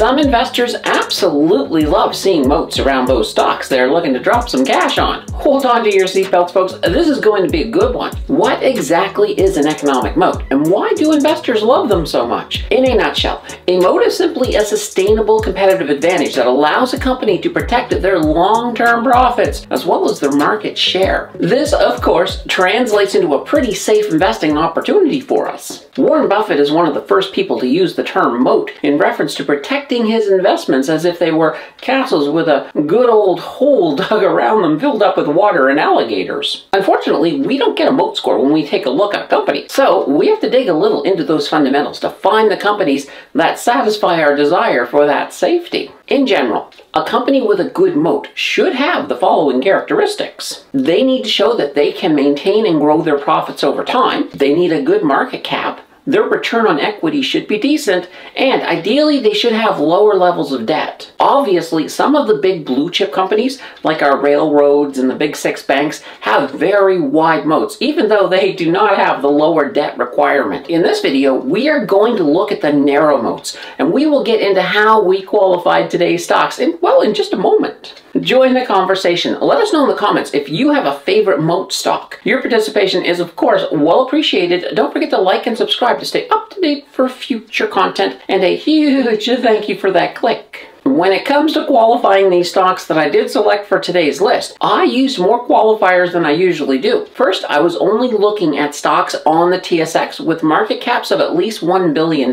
Some investors absolutely love seeing moats around those stocks they're looking to drop some cash on. Hold on to your seatbelts, folks. This is going to be a good one. What exactly is an economic moat, and why do investors love them so much? In a nutshell, a moat is simply a sustainable competitive advantage that allows a company to protect their long-term profits as well as their market share. This, of course, translates into a pretty safe investing opportunity for us. Warren Buffett is one of the first people to use the term moat in reference to protecting his investments as if they were castles with a good old hole dug around them filled up with water and alligators. Unfortunately, we don't get a moat score when we take a look at a company, so we have to dig a little into those fundamentals to find the companies that satisfy our desire for that safety. In general, a company with a good moat should have the following characteristics. They need to show that they can maintain and grow their profits over time. They need a good market cap. Their return on equity should be decent, and ideally they should have lower levels of debt. Obviously, some of the big blue chip companies, like our railroads and the big six banks, have very wide moats, even though they do not have the lower debt requirement. In this video, we are going to look at the narrow moats, and we will get into how we qualified today's stocks in just a moment. Join the conversation. Let us know in the comments if you have a favorite moat stock. Your participation is, of course, well appreciated. Don't forget to like and subscribe to stay up to date for future content, and a huge thank you for that click. When it comes to qualifying these stocks that I did select for today's list, I used more qualifiers than I usually do. First, I was only looking at stocks on the TSX with market caps of at least $1 billion.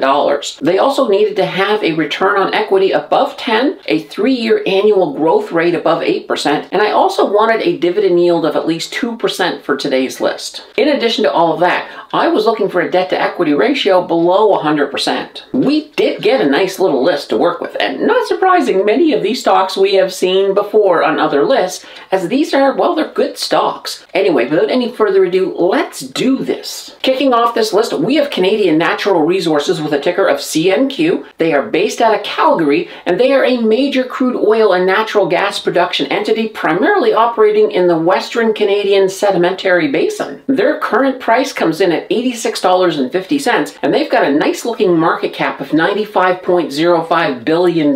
They also needed to have a return on equity above 10, a 3-year annual growth rate above 8%, and I also wanted a dividend yield of at least 2% for today's list. In addition to all of that, I was looking for a debt-to-equity ratio below 100%. We did get a nice little list to work with, and not surprising, many of these stocks we have seen before on other lists, as these are, well, they're good stocks. Anyway, without any further ado, let's do this. Kicking off this list, we have Canadian Natural Resources with a ticker of CNQ. They are based out of Calgary, and they are a major crude oil and natural gas production entity primarily operating in the Western Canadian Sedimentary Basin. Their current price comes in at $86.50, and they've got a nice looking market cap of $95.05 billion.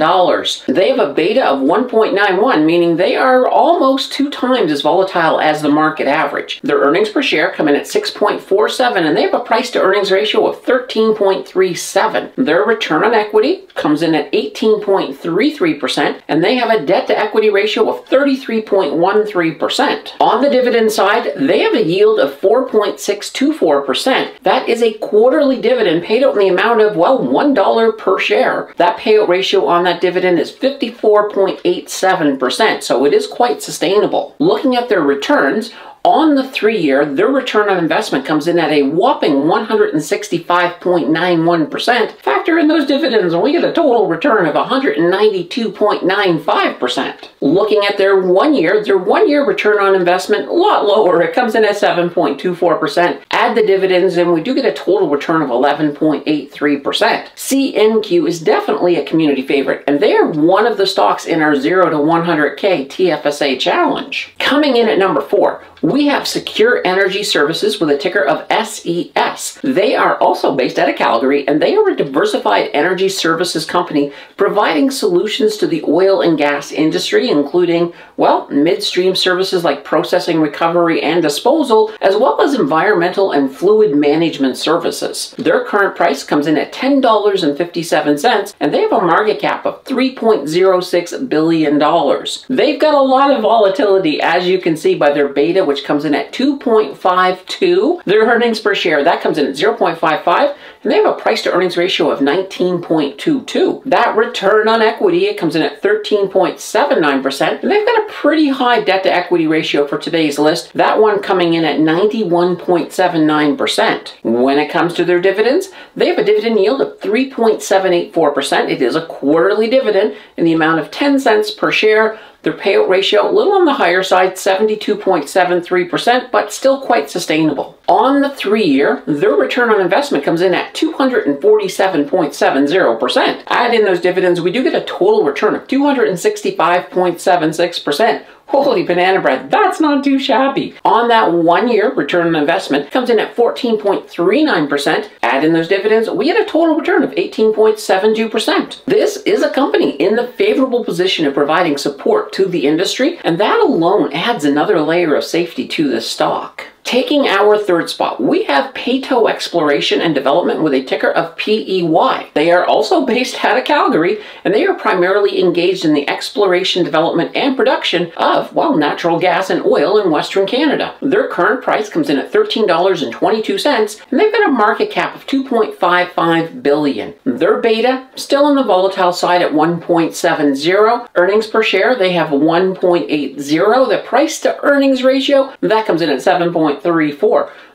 They have a beta of 1.91, meaning they are almost 2 times as volatile as the market average. Their earnings per share come in at 6.47, and they have a price to earnings ratio of 13.37. Their return on equity comes in at 18.33%, and they have a debt to equity ratio of 33.13%. On the dividend side, they have a yield of 4.624%. That is a quarterly dividend paid out in the amount of, well, $1 per share. That payout ratio on that dividend is 54.87%, so it is quite sustainable. Looking at their returns, on the 3-year, their return on investment comes in at a whopping 165.91%. Factor in those dividends and we get a total return of 192.95%. Looking at their 1-year return on investment, a lot lower. It comes in at 7.24%. Add the dividends and we do get a total return of 11.83%. CNQ is definitely a community favorite, and they are one of the stocks in our 0 to 100K TFSA challenge. Coming in at number 4, we have Secure Energy Services with a ticker of SES. They are also based out of Calgary, and they are a diversified energy services company providing solutions to the oil and gas industry, including, well, midstream services like processing, recovery, and disposal, as well as environmental and fluid management services. Their current price comes in at $10.57, and they have a market cap of $3.06 billion. They've got a lot of volatility, as you can see by their beta, which comes in at 2.52. Their earnings per share, that comes in at 0.55, and they have a price to earnings ratio of 19.22. That return on equity, it comes in at 13.79%, and they've got a pretty high debt to equity ratio for today's list, that one coming in at 91.79%. When it comes to their dividends, they have a dividend yield of 3.784%. It is a quarterly dividend in the amount of 10 cents per share. Their payout ratio, a little on the higher side, 72.73%, but still quite sustainable. On the 3-year, their return on investment comes in at 247.70%. Add in those dividends, we do get a total return of 265.76%. Holy banana bread, that's not too shabby. On that 1 year, return on investment comes in at 14.39%. Add in those dividends, we get a total return of 18.72%. This is a company in the favorable position of providing support to the industry, and that alone adds another layer of safety to this stock. Taking our third spot, we have Peyto Exploration and Development with a ticker of PEY. They are also based out of Calgary, and they are primarily engaged in the exploration, development, and production of, well, natural gas and oil in Western Canada. Their current price comes in at $13.22, and they've got a market cap of $2.55 billion. Their beta, still on the volatile side at 1.70. Earnings per share, they have 1.80. The price to earnings ratio, that comes in at 7.34.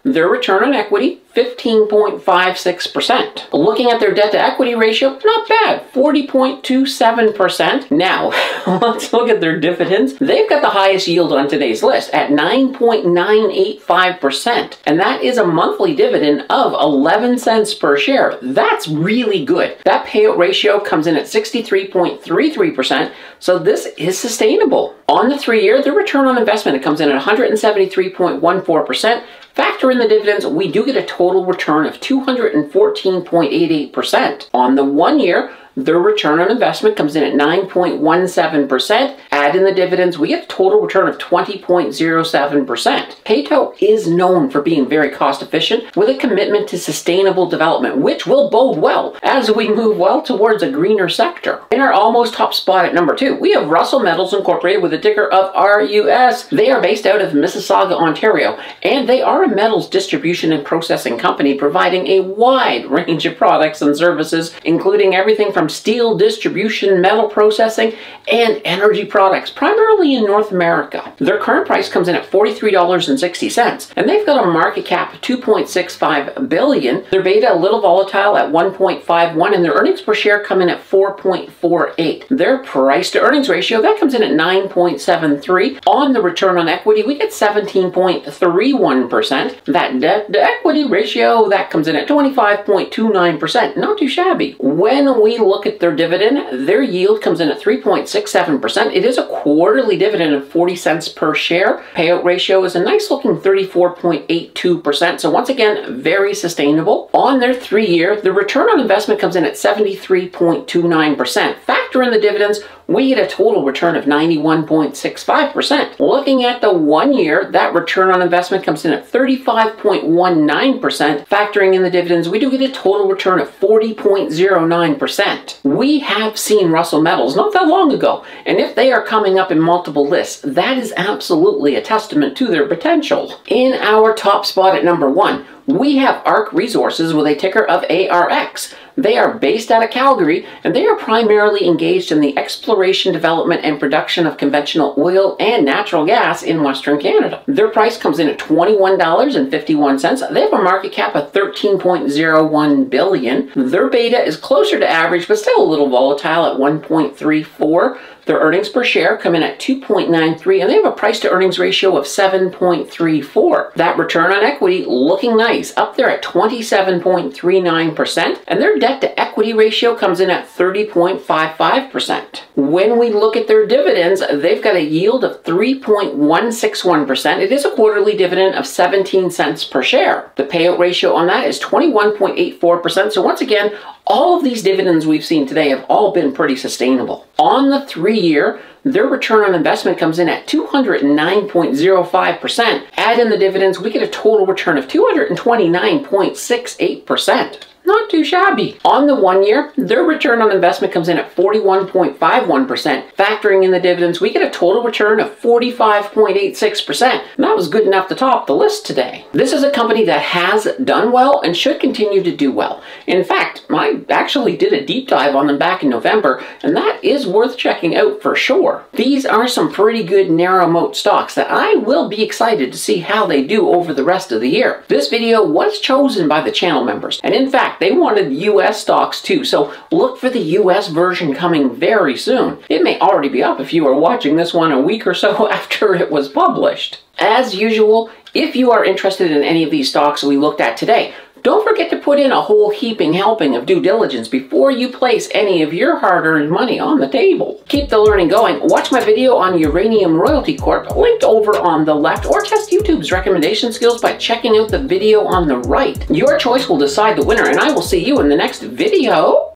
Their return on equity, 15.56%. Looking at their debt to equity ratio, not bad, 40.27%. Now, let's look at their dividends. They've got the highest yield on today's list at 9.985%, and that is a monthly dividend of 11 cents per share. That's really good. That payout ratio comes in at 63.33%, so this is sustainable. On the 3 year, the return on investment, it comes in at 173.14%. Factor in the dividends, we do get a total return of 214.88%. On the 1 year, their return on investment comes in at 9.17%. Add in the dividends, we get a total return of 20.07%. Peyto is known for being very cost efficient with a commitment to sustainable development, which will bode well as we move well towards a greener sector. In our almost top spot at number 2, we have Russell Metals Incorporated with a ticker of RUS. They are based out of Mississauga, Ontario, and they are a metals distribution and processing company providing a wide range of products and services, including everything from steel distribution, metal processing, and energy products, primarily in North America. Their current price comes in at $43.60, and they've got a market cap of $2.65 billion. Their beta a little volatile at 1.51, and their earnings per share come in at 4.48. Their price to earnings ratio, that comes in at 9.73. On the return on equity, we get 17.31%. That debt to equity ratio, that comes in at 25.29%. Not too shabby. When we look at their dividend, their yield comes in at 3.67%. It is a quarterly dividend of 40 cents per share. Payout ratio is a nice looking 34.82%. So once again, very sustainable. On their 3 year, the return on investment comes in at 73.29%. Factor in the dividends, we get a total return of 91.65%. Looking at the 1 year, that return on investment comes in at 35.19%. Factoring in the dividends, we do get a total return of 40.09%. We have seen Russell Metals not that long ago, and if they are coming up in multiple lists, that is absolutely a testament to their potential. In our top spot at number 1, we have ARC Resources with a ticker of ARX. They are based out of Calgary, and they are primarily engaged in the exploration, development, and production of conventional oil and natural gas in Western Canada. Their price comes in at $21.51. They have a market cap of $13.01 billion. Their beta is closer to average, but still a little volatile at 1.34. Their earnings per share come in at 2.93, and they have a price to earnings ratio of 7.34. That return on equity looking nice, up there at 27.39%, and their debt to equity ratio comes in at 30.55%. When we look at their dividends, they've got a yield of 3.161%. It is a quarterly dividend of 17 cents per share. The payout ratio on that is 21.84%. So once again, all of these dividends we've seen today have all been pretty sustainable. On the 3 year, their return on investment comes in at 209.05%. Add in the dividends, we get a total return of 229.68%. Not too shabby. On the 1 year, their return on investment comes in at 41.51%. Factoring in the dividends, we get a total return of 45.86%. And that was good enough to top the list today. This is a company that has done well and should continue to do well. In fact, I actually did a deep dive on them back in November, and that is worth checking out for sure. These are some pretty good narrow moat stocks that I will be excited to see how they do over the rest of the year. This video was chosen by the channel members, and in fact, they wanted US stocks too, so look for the US version coming very soon. It may already be up if you are watching this one a week or so after it was published. As usual, if you are interested in any of these stocks we looked at today, Don't forget to put in a whole heaping helping of due diligence before you place any of your hard-earned money on the table. Keep the learning going. Watch my video on Uranium Royalty Corp linked over on the left, or test YouTube's recommendation skills by checking out the video on the right. Your choice will decide the winner, and I will see you in the next video.